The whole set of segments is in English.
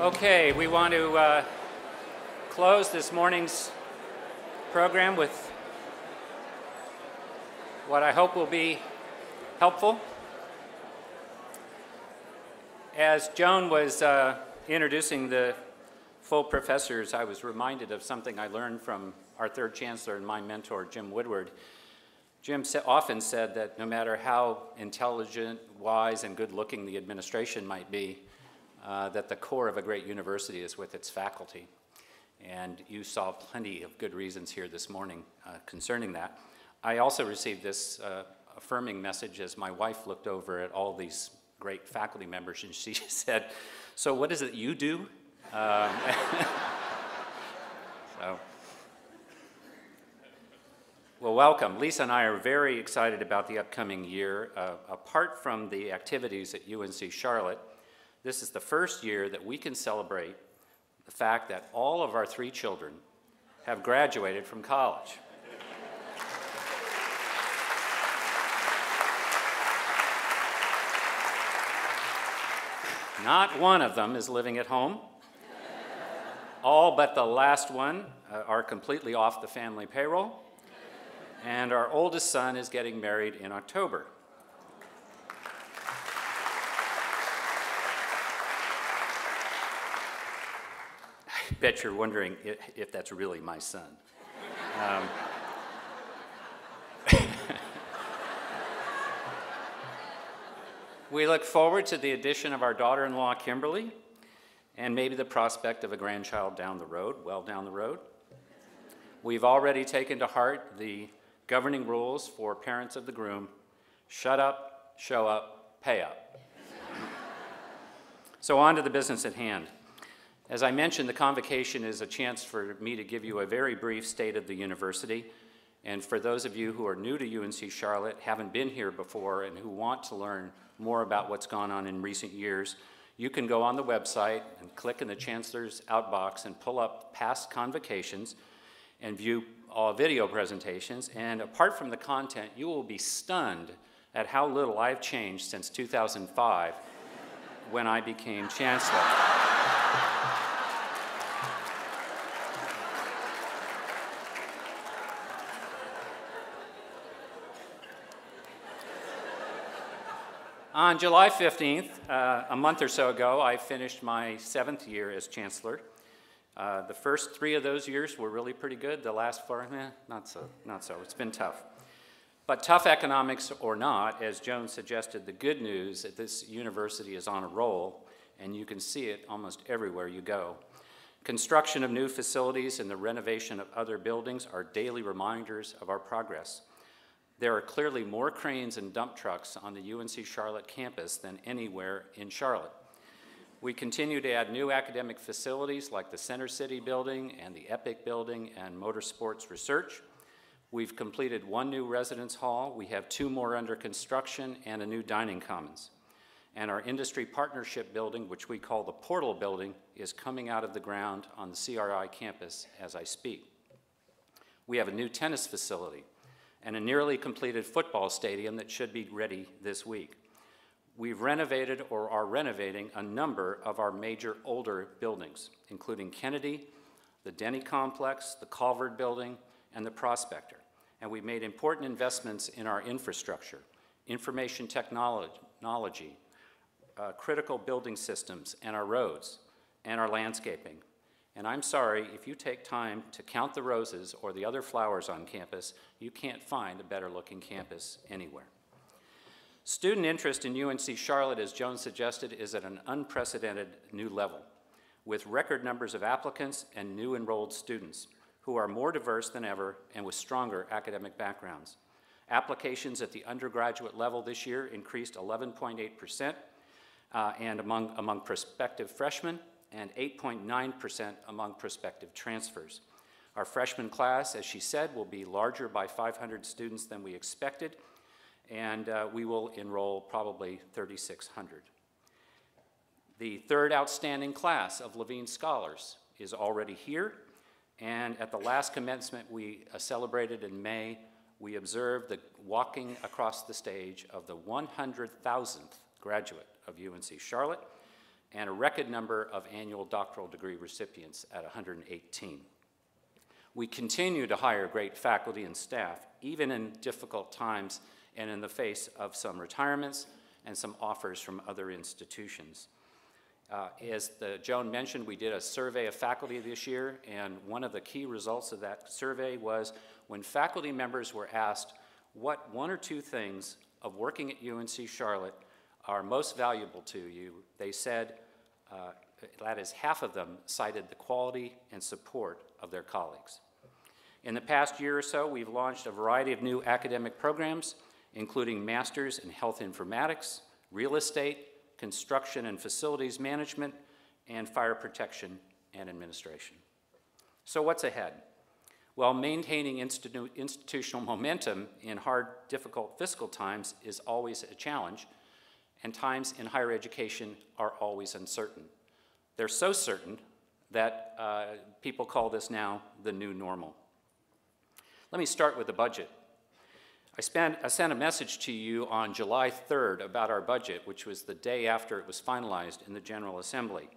Okay, we want to close this morning's program with what I hope will be helpful. As Joan was introducing the full professors, I was reminded of something I learned from our third chancellor and my mentor, Jim Woodward. Jim often said that no matter how intelligent, wise, and good-looking the administration might be, that the core of a great university is with its faculty. And you saw plenty of good reasons here this morning concerning that. I also received this affirming message as my wife looked over at all these great faculty members, and she said, "So what is it you do?" So, well, welcome. Lisa and I are very excited about the upcoming year. Apart from the activities at UNC Charlotte, this is the first year that we can celebrate the fact that all of our 3 children have graduated from college. Not one of them is living at home. All but the last one are completely off the family payroll. And our oldest son is getting married in October. I bet you're wondering if that's really my son. We look forward to the addition of our daughter-in-law, Kimberly, and maybe the prospect of a grandchild down the road, well down the road. We've already taken to heart the governing rules for parents of the groom: shut up, show up, pay up. So on to the business at hand. As I mentioned, the Convocation is a chance for me to give you a very brief state of the university. And for those of you who are new to UNC Charlotte, haven't been here before, and who want to learn more about what's gone on in recent years, you can go on the website and click in the Chancellor's outbox and pull up past convocations and view all video presentations. And apart from the content, you will be stunned at how little I've changed since 2005 when I became Chancellor. On July 15th, a month or so ago, I finished my 7th year as Chancellor. The first 3 of those years were really pretty good. The last 4, not so. It's been tough. But tough economics or not, as Joan suggested, the good news is that this university is on a roll, and you can see it almost everywhere you go. Construction of new facilities and the renovation of other buildings are daily reminders of our progress. There are clearly more cranes and dump trucks on the UNC Charlotte campus than anywhere in Charlotte. We continue to add new academic facilities like the Center City building and the EPIC building and motorsports research. We've completed 1 new residence hall. We have 2 more under construction and a new dining commons. And our industry partnership building, which we call the Portal building, is coming out of the ground on the CRI campus as I speak. We have a new tennis facility and a nearly completed football stadium that should be ready this week. We've renovated or are renovating a number of our major older buildings, including Kennedy, the Denny Complex, the Calvert Building, and the Prospector. And we've made important investments in our infrastructure, information technology, critical building systems, and our roads, and our landscaping. And I'm sorry, if you take time to count the roses or the other flowers on campus, you can't find a better looking campus anywhere. Student interest in UNC Charlotte, as Joan suggested, is at an unprecedented new level, with record numbers of applicants and new enrolled students who are more diverse than ever and with stronger academic backgrounds. Applications at the undergraduate level this year increased 11.8% and among prospective freshmen, and 8.9% among prospective transfers. Our freshman class, as she said, will be larger by 500 students than we expected, and we will enroll probably 3,600. The 3rd outstanding class of Levine Scholars is already here, and at the last commencement we celebrated in May, we observed the walking across the stage of the 100,000th graduate of UNC Charlotte, and a record number of annual doctoral degree recipients at 118. We continue to hire great faculty and staff, even in difficult times and in the face of some retirements and some offers from other institutions. As Joan mentioned, we did a survey of faculty this year, and one of the key results of that survey was when faculty members were asked what one or two things of working at UNC Charlotte are most valuable to you, they said, that is, half of them cited the quality and support of their colleagues. In the past year or so, we've launched a variety of new academic programs, including Masters in Health Informatics, Real Estate, Construction and Facilities Management, and Fire Protection and Administration. So what's ahead? Well, maintaining institutional momentum in hard, difficult fiscal times is always a challenge, and times in higher education are always uncertain. They're so certain that people call this now the new normal. Let me start with the budget. I sent a message to you on July 3rd about our budget, which was the day after it was finalized in the General Assembly.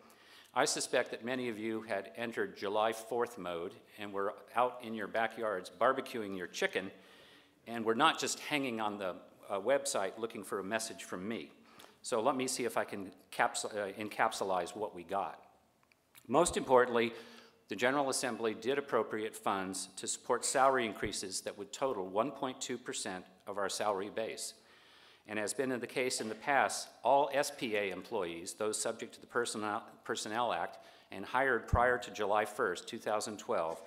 I suspect that many of you had entered July 4th mode and were out in your backyards barbecuing your chicken, and were not just hanging on the website looking for a message from me. So let me see if I can encapsulate what we got. Most importantly, the General Assembly did appropriate funds to support salary increases that would total 1.2% of our salary base. And as been the case in the past, all SPA employees, those subject to the Personnel Act and hired prior to July 1st, 2012,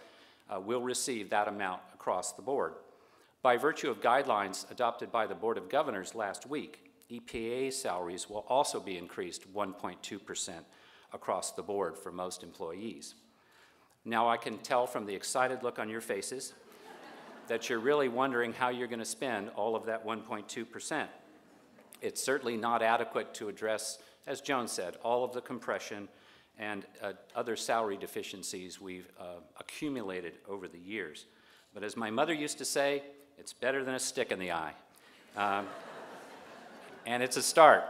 will receive that amount across the board. By virtue of guidelines adopted by the Board of Governors last week, EPA salaries will also be increased 1.2% across the board for most employees. Now I can tell from the excited look on your faces that you're really wondering how you're going to spend all of that 1.2%. It's certainly not adequate to address, as Joan said, all of the compression and other salary deficiencies we've accumulated over the years. But as my mother used to say, it's better than a stick in the eye. And it's a start.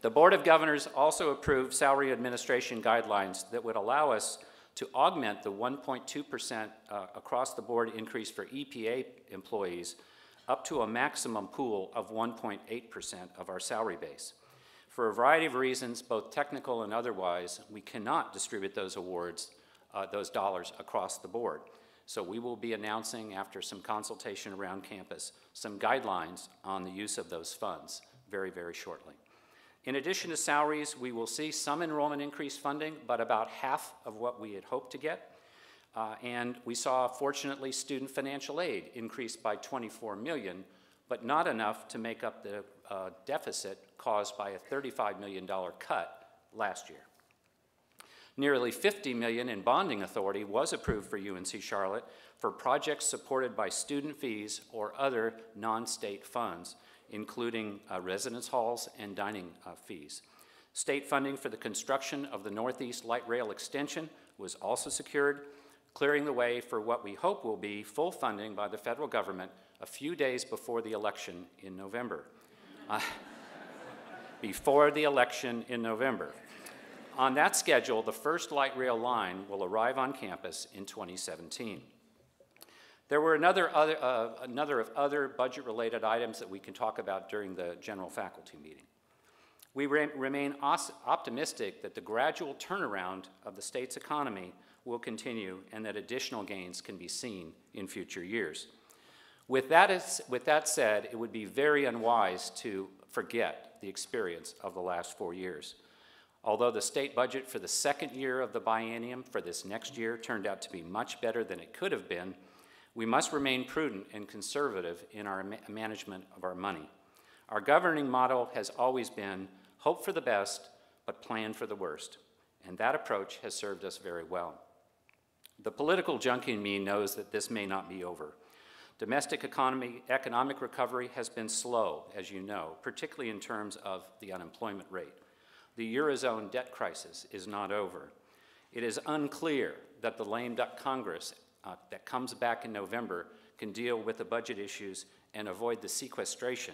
The Board of Governors also approved salary administration guidelines that would allow us to augment the 1.2% across the board increase for EPA employees up to a maximum pool of 1.8% of our salary base. For a variety of reasons, both technical and otherwise, we cannot distribute those awards, those dollars across the board. So we will be announcing, after some consultation around campus, some guidelines on the use of those funds very, very shortly. In addition to salaries, we will see some enrollment increase funding, but about half of what we had hoped to get. And we saw, fortunately, student financial aid increase by $24 million, but not enough to make up the deficit caused by a $35 million cut last year. Nearly $50 million in bonding authority was approved for UNC Charlotte for projects supported by student fees or other non-state funds, including residence halls and dining fees. State funding for the construction of the Northeast Light Rail Extension was also secured, clearing the way for what we hope will be full funding by the federal government a few days before the election in November. Before the election in November. On that schedule, the first light rail line will arrive on campus in 2017. There were another of other budget-related items that we can talk about during the general faculty meeting. We remain optimistic that the gradual turnaround of the state's economy will continue and that additional gains can be seen in future years. With that said, it would be very unwise to forget the experience of the last 4 years. Although the state budget for the second year of the biennium for this next year turned out to be much better than it could have been, we must remain prudent and conservative in our management of our money. Our governing motto has always been, hope for the best, but plan for the worst. And that approach has served us very well. The political junkie in me knows that this may not be over. Domestic economic recovery has been slow, as you know, particularly in terms of the unemployment rate. The Eurozone debt crisis is not over. It is unclear that the lame duck Congress that comes back in November can deal with the budget issues and avoid the sequestration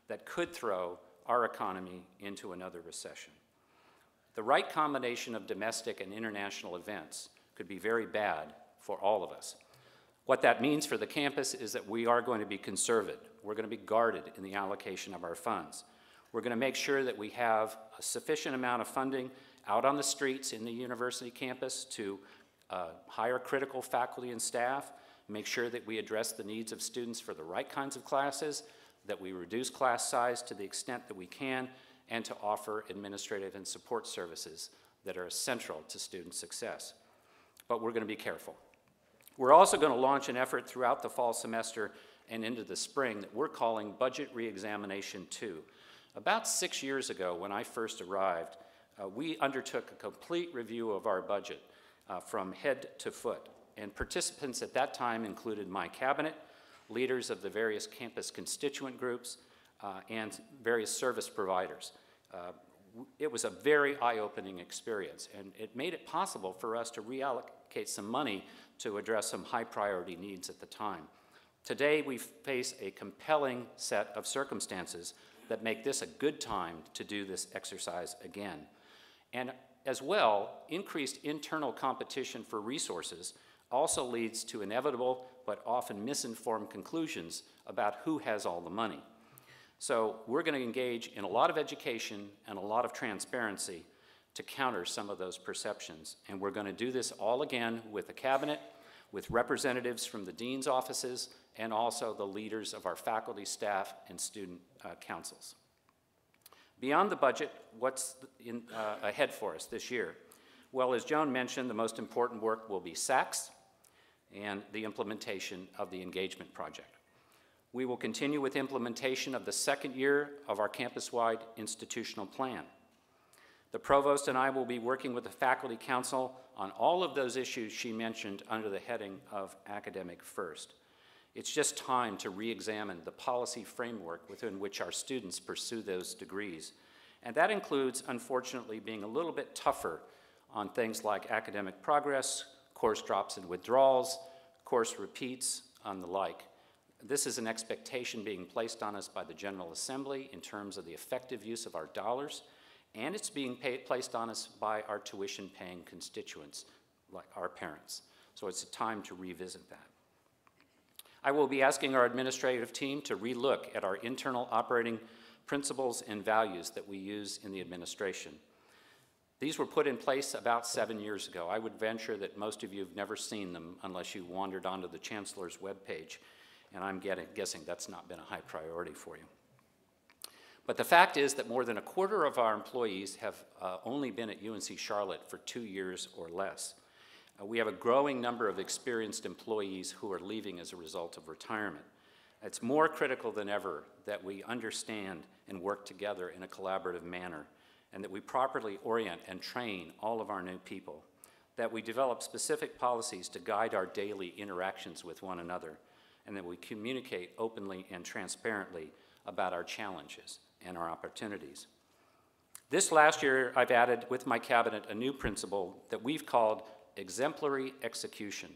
that could throw our economy into another recession. The right combination of domestic and international events could be very bad for all of us. What that means for the campus is that we are going to be conservative. We're going to be guarded in the allocation of our funds. We're going to make sure that we have a sufficient amount of funding out on the streets in the university campus to hire critical faculty and staff, make sure that we address the needs of students for the right kinds of classes, that we reduce class size to the extent that we can, and to offer administrative and support services that are essential to student success. But we're going to be careful. We're also going to launch an effort throughout the fall semester and into the spring that we're calling Budget Reexamination 2. About 6 years ago, when I first arrived, we undertook a complete review of our budget from head to foot. And participants at that time included my cabinet, leaders of the various campus constituent groups, and various service providers. It was a very eye-opening experience, and it made it possible for us to reallocate some money to address some high-priority needs at the time. Today, we face a compelling set of circumstances that make this a good time to do this exercise again. And as well, increased internal competition for resources also leads to inevitable but often misinformed conclusions about who has all the money. So we're going to engage in a lot of education and a lot of transparency to counter some of those perceptions. And we're going to do this all again with the cabinet, with representatives from the dean's offices, and also the leaders of our faculty, staff, and student councils. Beyond the budget, what's ahead for us this year? Well, as Joan mentioned, the most important work will be SACS and the implementation of the engagement project. We will continue with implementation of the second year of our campus-wide institutional plan. The provost and I will be working with the faculty council on all of those issues she mentioned under the heading of Academic First. It's just time to re-examine the policy framework within which our students pursue those degrees. And that includes, unfortunately, being a little bit tougher on things like academic progress, course drops and withdrawals, course repeats, and the like. This is an expectation being placed on us by the General Assembly in terms of the effective use of our dollars, and it's being placed on us by our tuition-paying constituents, like our parents. So it's a time to revisit that. I will be asking our administrative team to relook at our internal operating principles and values that we use in the administration. These were put in place about 7 years ago. I would venture that most of you have never seen them unless you wandered onto the Chancellor's webpage, and I'm guessing that's not been a high priority for you. But the fact is that more than a quarter of our employees have only been at UNC Charlotte for 2 years or less. We have a growing number of experienced employees who are leaving as a result of retirement. It's more critical than ever that we understand and work together in a collaborative manner, and that we properly orient and train all of our new people, that we develop specific policies to guide our daily interactions with one another, and that we communicate openly and transparently about our challenges and our opportunities. This last year, I've added with my cabinet a new principle that we've called exemplary execution,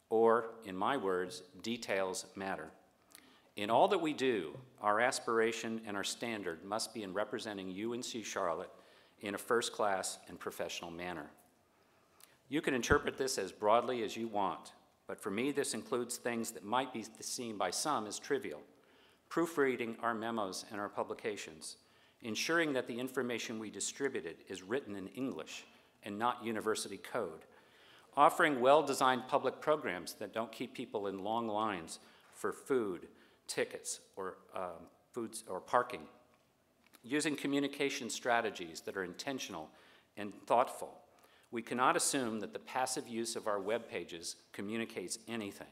or, in my words, details matter. In all that we do, our aspiration and our standard must be in representing UNC Charlotte in a first-class and professional manner. You can interpret this as broadly as you want, but for me this includes things that might be seen by some as trivial. Proofreading our memos and our publications, ensuring that the information we distributed is written in English and not university code, offering well-designed public programs that don't keep people in long lines for food, tickets, or foods or parking, using communication strategies that are intentional and thoughtful. We cannot assume that the passive use of our web pages communicates anything,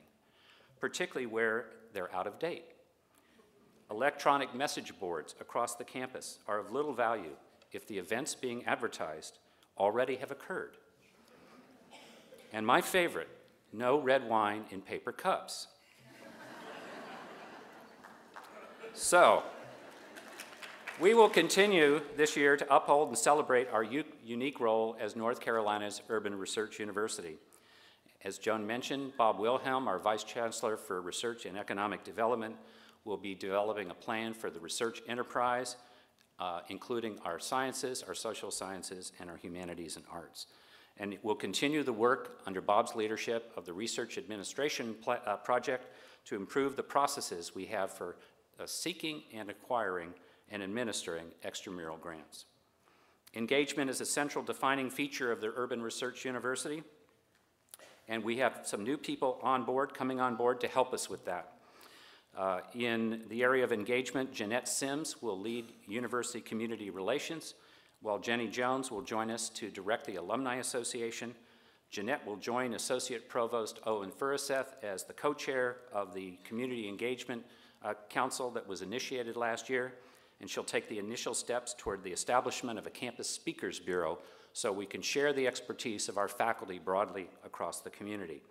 particularly where they're out of date. Electronic message boards across the campus are of little value if the events being advertised already have occurred. And my favorite, no red wine in paper cups. So, we will continue this year to uphold and celebrate our unique role as North Carolina's urban research university. As Joan mentioned, Bob Wilhelm, our Vice Chancellor for Research and Economic Development, will be developing a plan for the research enterprise including our sciences, our social sciences, and our humanities and arts. And we'll continue the work under Bob's leadership of the Research Administration Project to improve the processes we have for seeking and acquiring and administering extramural grants. Engagement is a central defining feature of the Urban Research University, and we have some new people coming on board to help us with that. In the area of engagement, Jeanette Sims will lead University Community Relations, while Jenny Jones will join us to direct the Alumni Association. Jeanette will join Associate Provost Owen Furiseth as the co-chair of the Community Engagement Council that was initiated last year, and she'll take the initial steps toward the establishment of a Campus Speakers Bureau so we can share the expertise of our faculty broadly across the community.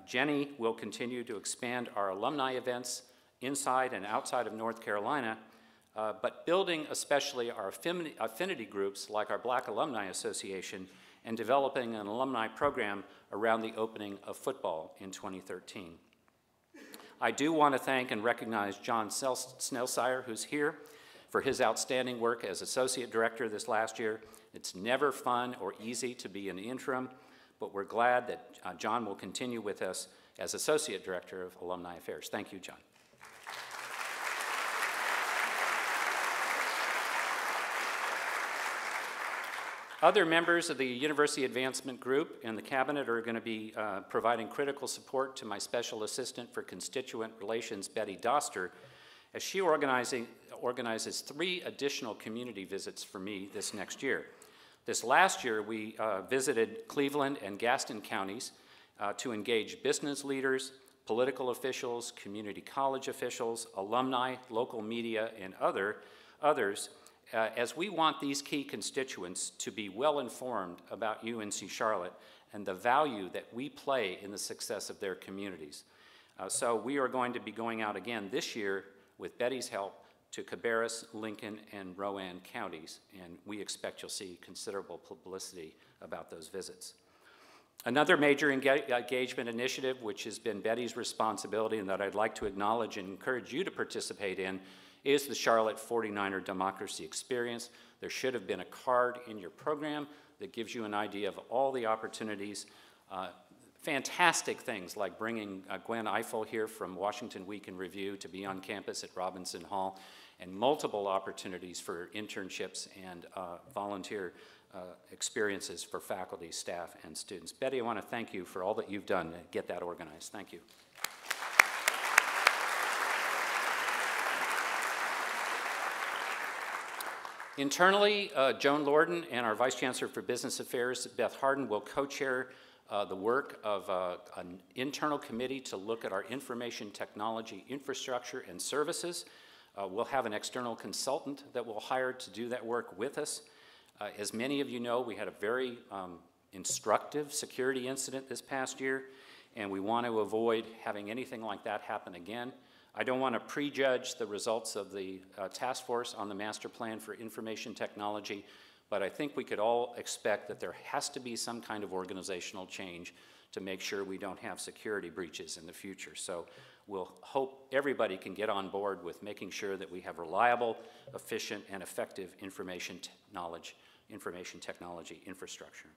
Jenny will continue to expand our alumni events inside and outside of North Carolina, but building especially our affinity groups like our Black Alumni Association and developing an alumni program around the opening of football in 2013. I do want to thank and recognize John Snellsire, who's here, for his outstanding work as Associate Director this last year. It's never fun or easy to be an interim, but we're glad that John will continue with us as Associate Director of Alumni Affairs. Thank you, John. Other members of the University Advancement Group and the Cabinet are going to be providing critical support to my Special Assistant for Constituent Relations, Betty Doster, as she organizes 3 additional community visits for me this next year. This last year, we visited Cleveland and Gaston counties to engage business leaders, political officials, community college officials, alumni, local media, and others, as we want these key constituents to be well informed about UNC Charlotte and the value that we play in the success of their communities. So we are going to be going out again this year with Betty's help to Cabarrus, Lincoln, and Rowan counties, and we expect you'll see considerable publicity about those visits. Another major engagement initiative, which has been Betty's responsibility and that I'd like to acknowledge and encourage you to participate in, is the Charlotte 49er Democracy Experience. There should have been a card in your program that gives you an idea of all the opportunities. Fantastic things like bringing Gwen Eiffel here from Washington Week in Review to be on campus at Robinson Hall, and multiple opportunities for internships and volunteer experiences for faculty, staff, and students. Betty, I want to thank you for all that you've done to get that organized. Thank you. Internally, Joan Lorden and our Vice Chancellor for Business Affairs, Beth Harden, will co-chair the work of an internal committee to look at our information technology infrastructure and services. We'll have an external consultant that we'll hire to do that work with us. As many of you know, we had a very instructive security incident this past year, and we want to avoid having anything like that happen again. I don't want to prejudge the results of the task force on the master plan for information technology, but I think we could all expect that there has to be some kind of organizational change to make sure we don't have security breaches in the future. So we'll hope everybody can get on board with making sure that we have reliable, efficient, and effective information technology infrastructure.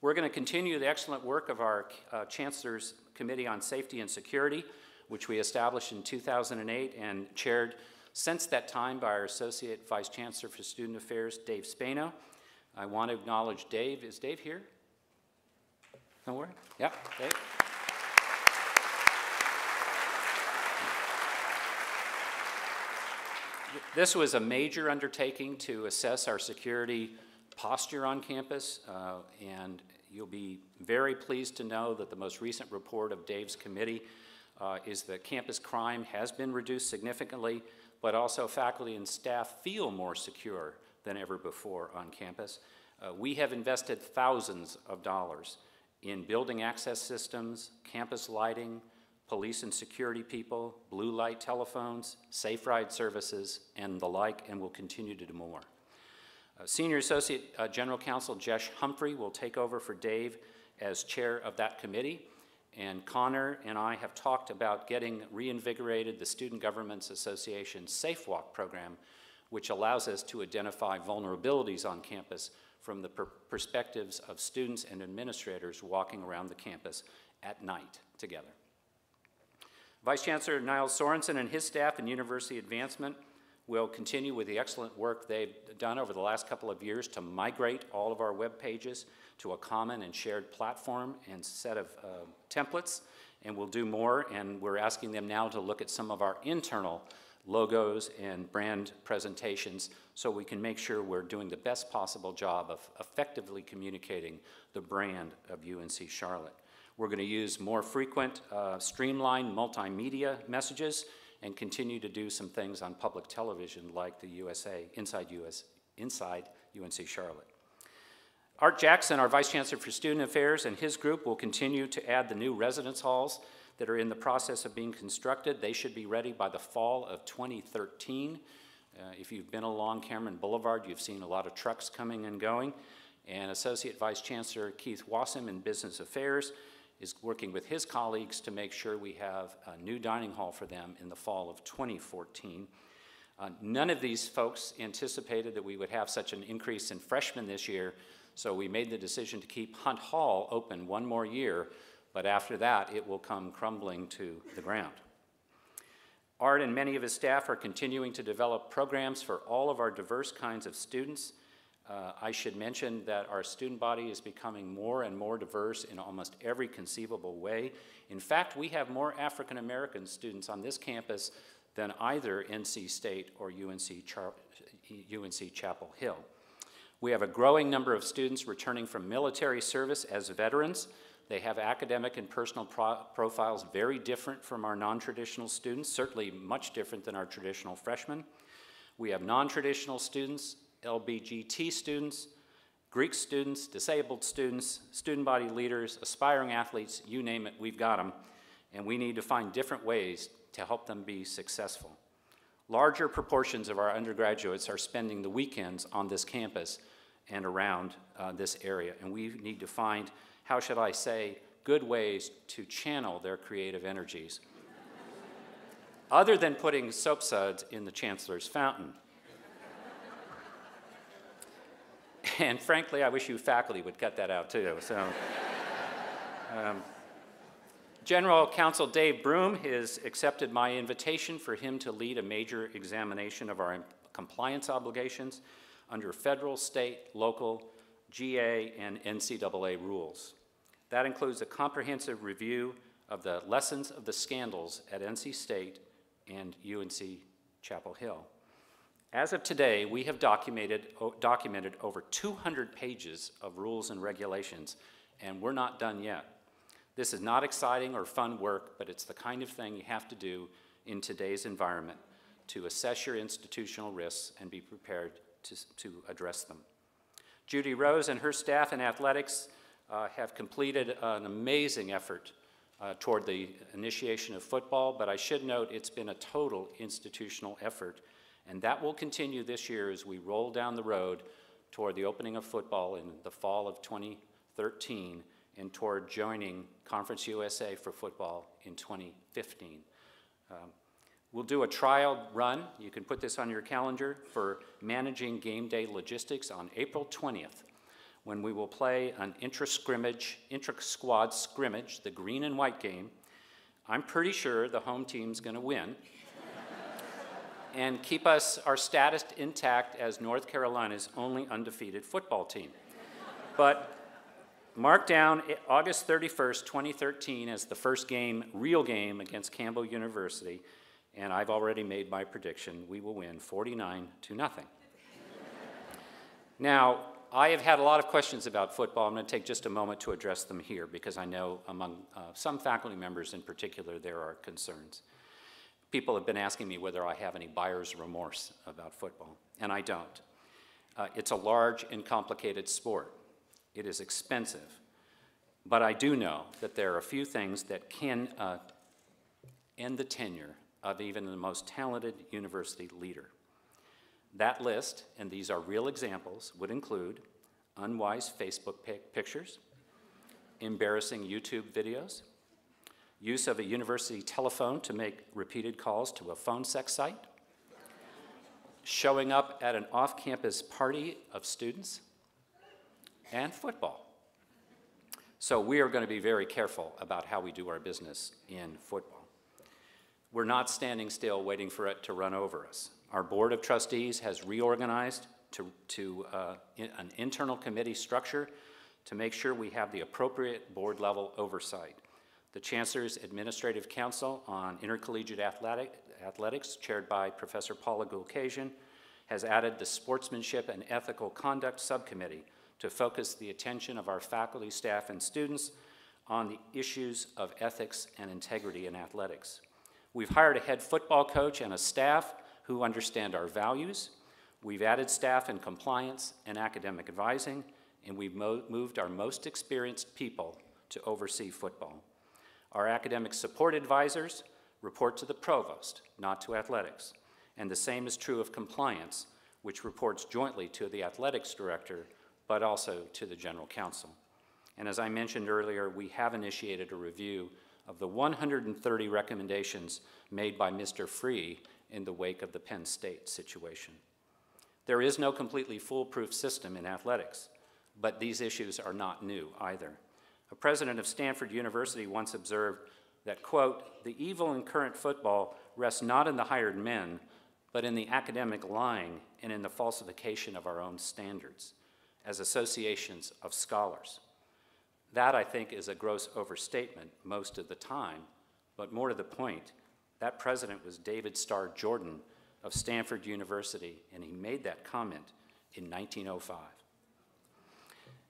We're going to continue the excellent work of our Chancellor's Committee on Safety and Security, which we established in 2008 and chaired since that time by our Associate Vice Chancellor for Student Affairs, Dave Spano. I want to acknowledge Dave. Is Dave here? Don't worry. Yep, Dave. This was a major undertaking to assess our security posture on campus, and you'll be very pleased to know that the most recent report of Dave's committee is that campus crime has been reduced significantly, but also faculty and staff feel more secure than ever before on campus. We have invested thousands of dollars in building access systems, campus lighting, police and security people, blue light telephones, safe ride services, and the like, and will continue to do more. Senior Associate General Counsel Jesh Humphrey will take over for Dave as chair of that committee. And Connor and I have talked about getting reinvigorated the Student Governments Association Safe Walk program, which allows us to identify vulnerabilities on campus from the perspectives of students and administrators walking around the campus at night together. Vice Chancellor Niles Sorensen and his staff in University Advancement will continue with the excellent work they've done over the last couple of years to migrate all of our web pages to a common and shared platform and set of templates, and we'll do more, and we're asking them now to look at some of our internal logos and brand presentations so we can make sure we're doing the best possible job of effectively communicating the brand of UNC Charlotte. We're going to use more frequent, streamlined multimedia messages and continue to do some things on public television like the USA, Inside UNC Charlotte. Art Jackson, our Vice Chancellor for Student Affairs, and his group will continue to add the new residence halls that are in the process of being constructed. They should be ready by the fall of 2013. If you've been along Cameron Boulevard, you've seen a lot of trucks coming and going. And Associate Vice Chancellor Keith Wassam in Business Affairs is working with his colleagues to make sure we have a new dining hall for them in the fall of 2014. None of these folks anticipated that we would have such an increase in freshmen this year, so we made the decision to keep Hunt Hall open one more year, but after that, it will come crumbling to the ground. Art and many of his staff are continuing to develop programs for all of our diverse kinds of students. I should mention that our student body is becoming more and more diverse in almost every conceivable way. In fact, we have more African American students on this campus than either NC State or UNC Chapel Hill. We have a growing number of students returning from military service as veterans. They have academic and personal profiles very different from our non-traditional students, certainly much different than our traditional freshmen. We have non-traditional students, LBGT students, Greek students, disabled students, student body leaders, aspiring athletes, you name it, we've got them. And we need to find different ways to help them be successful. Larger proportions of our undergraduates are spending the weekends on this campus and around this area. And we need to find, how should I say, good ways to channel their creative energies, other than putting soap suds in the Chancellor's fountain. And frankly, I wish you faculty would cut that out too. So, General Counsel Dave Broom has accepted my invitation for him to lead a major examination of our compliance obligations under federal, state, local, GA, and NCAA rules. That includes a comprehensive review of the lessons of the scandals at NC State and UNC Chapel Hill. As of today, we have documented over 200 pages of rules and regulations, and we're not done yet. This is not exciting or fun work, but it's the kind of thing you have to do in today's environment to assess your institutional risks and be prepared to address them. Judy Rose and her staff in athletics have completed an amazing effort toward the initiation of football, but I should note it's been a total institutional effort. And that will continue this year as we roll down the road toward the opening of football in the fall of 2013 and toward joining Conference USA for football in 2015. We'll do a trial run, you can put this on your calendar, for managing game day logistics on April 20th, when we will play an intra-squad scrimmage, the green and white game. I'm pretty sure the home team's gonna win. And keep our status intact as North Carolina's only undefeated football team. But mark down August 31st, 2013 as the first game, real game, against Campbell University, and I've already made my prediction. We will win 49-0. Now, I have had a lot of questions about football. I'm going to take just a moment to address them here because I know among some faculty members in particular there are concerns. People have been asking me whether I have any buyer's remorse about football, and I don't. It's a large and complicated sport. It is expensive, but I do know that there are a few things that can end the tenure of even the most talented university leader. That list, and these are real examples, would include unwise Facebook pictures, embarrassing YouTube videos, use of a university telephone to make repeated calls to a phone sex site, showing up at an off-campus party of students, and football. So we are going to be very careful about how we do our business in football. We're not standing still waiting for it to run over us. Our Board of Trustees has reorganized to an internal committee structure to make sure we have the appropriate board-level oversight. The Chancellor's Administrative Council on Intercollegiate Athletics, chaired by Professor Paula Gulkasian, has added the Sportsmanship and Ethical Conduct Subcommittee to focus the attention of our faculty, staff, and students on the issues of ethics and integrity in athletics. We've hired a head football coach and a staff who understand our values. We've added staff in compliance and academic advising, and we've moved our most experienced people to oversee football. Our academic support advisors report to the provost, not to athletics. And the same is true of compliance, which reports jointly to the athletics director, but also to the general counsel. And as I mentioned earlier, we have initiated a review of the 130 recommendations made by Mr. Free in the wake of the Penn State situation. There is no completely foolproof system in athletics, but these issues are not new either. A president of Stanford University once observed that, quote, "The evil in current football rests not in the hired men, but in the academic lying and in the falsification of our own standards as associations of scholars." That, I think, is a gross overstatement most of the time, but more to the point, that president was David Starr Jordan of Stanford University, and he made that comment in 1905.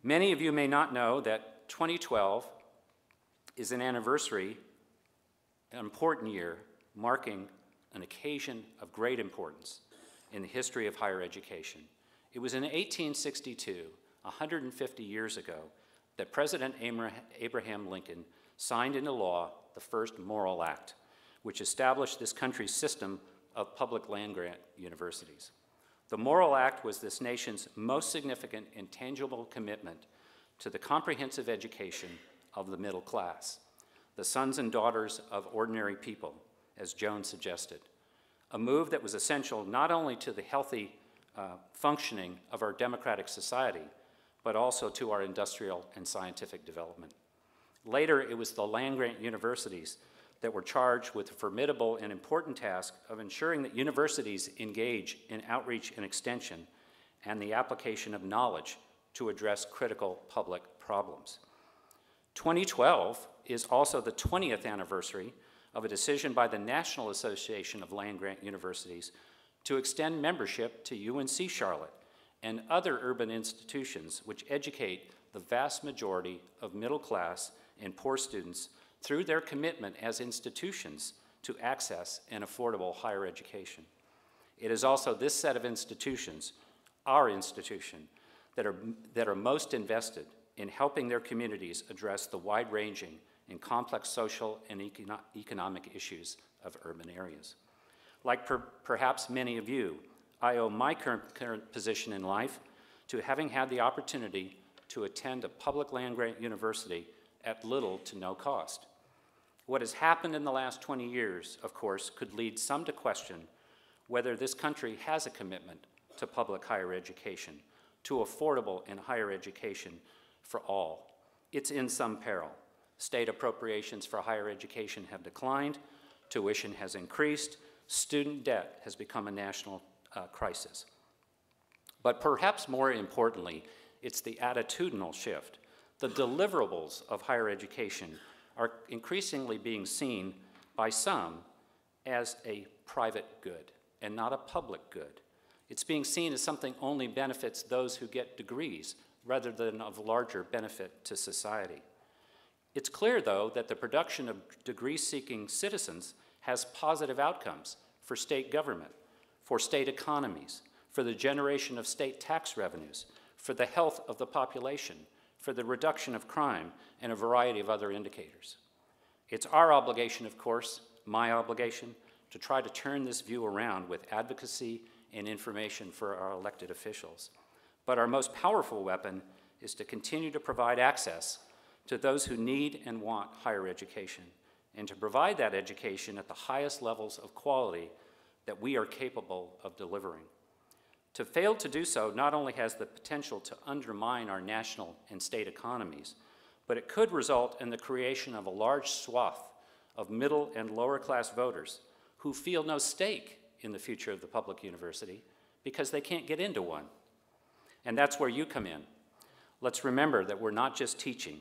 Many of you may not know that 2012 is an anniversary, an important year, marking an occasion of great importance in the history of higher education. It was in 1862, 150 years ago, that President Abraham Lincoln signed into law the first Morrill Act, which established this country's system of public land-grant universities. The Morrill Act was this nation's most significant and tangible commitment to the comprehensive education of the middle class, the sons and daughters of ordinary people, as Jones suggested, a move that was essential not only to the healthy functioning of our democratic society, but also to our industrial and scientific development. Later, it was the land-grant universities that were charged with the formidable and important task of ensuring that universities engage in outreach and extension and the application of knowledge to address critical public problems. 2012 is also the 20th anniversary of a decision by the National Association of Land-Grant Universities to extend membership to UNC Charlotte and other urban institutions which educate the vast majority of middle-class and poor students through their commitment as institutions to access an affordable higher education. It is also this set of institutions, our institution, that are most invested in helping their communities address the wide-ranging and complex social and economic issues of urban areas. Like perhaps many of you, I owe my current position in life to having had the opportunity to attend a public land-grant university at little to no cost. What has happened in the last 20 years, of course, could lead some to question whether this country has a commitment to public higher education, to affordable and higher education for all. It's in some peril. State appropriations for higher education have declined, tuition has increased, student debt has become a national crisis. But perhaps more importantly, it's the attitudinal shift. The deliverables of higher education are increasingly being seen by some as a private good and not a public good. It's being seen as something only benefits those who get degrees rather than of larger benefit to society. It's clear, though, that the production of degree-seeking citizens has positive outcomes for state government, for state economies, for the generation of state tax revenues, for the health of the population, for the reduction of crime, and a variety of other indicators. It's our obligation, of course, my obligation, to try to turn this view around with advocacy and information for our elected officials. But our most powerful weapon is to continue to provide access to those who need and want higher education, and to provide that education at the highest levels of quality that we are capable of delivering. To fail to do so not only has the potential to undermine our national and state economies, but it could result in the creation of a large swath of middle and lower class voters who feel no stake in the future of the public university because they can't get into one. And that's where you come in. Let's remember that we're not just teaching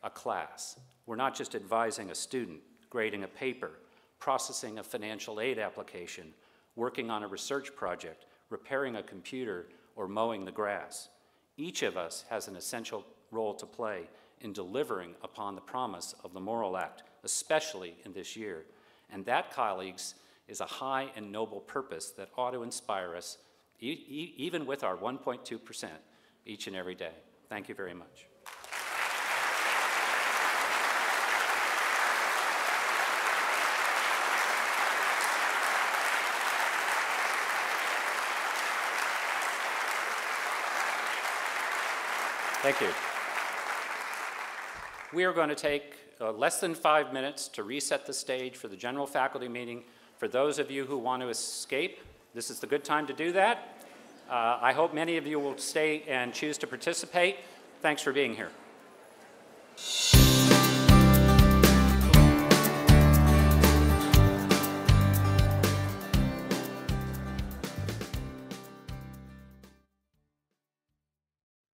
a class. We're not just advising a student, grading a paper, processing a financial aid application, working on a research project, repairing a computer, or mowing the grass. Each of us has an essential role to play in delivering upon the promise of the Moral Act, especially in this year. And that, colleagues, is a high and noble purpose that ought to inspire us, even with our 1.2% each and every day. Thank you very much. Thank you. We are going to take less than 5 minutes to reset the stage for the general faculty meeting. For those of you who want to escape, this is the good time to do that. I hope many of you will stay and choose to participate. Thanks for being here.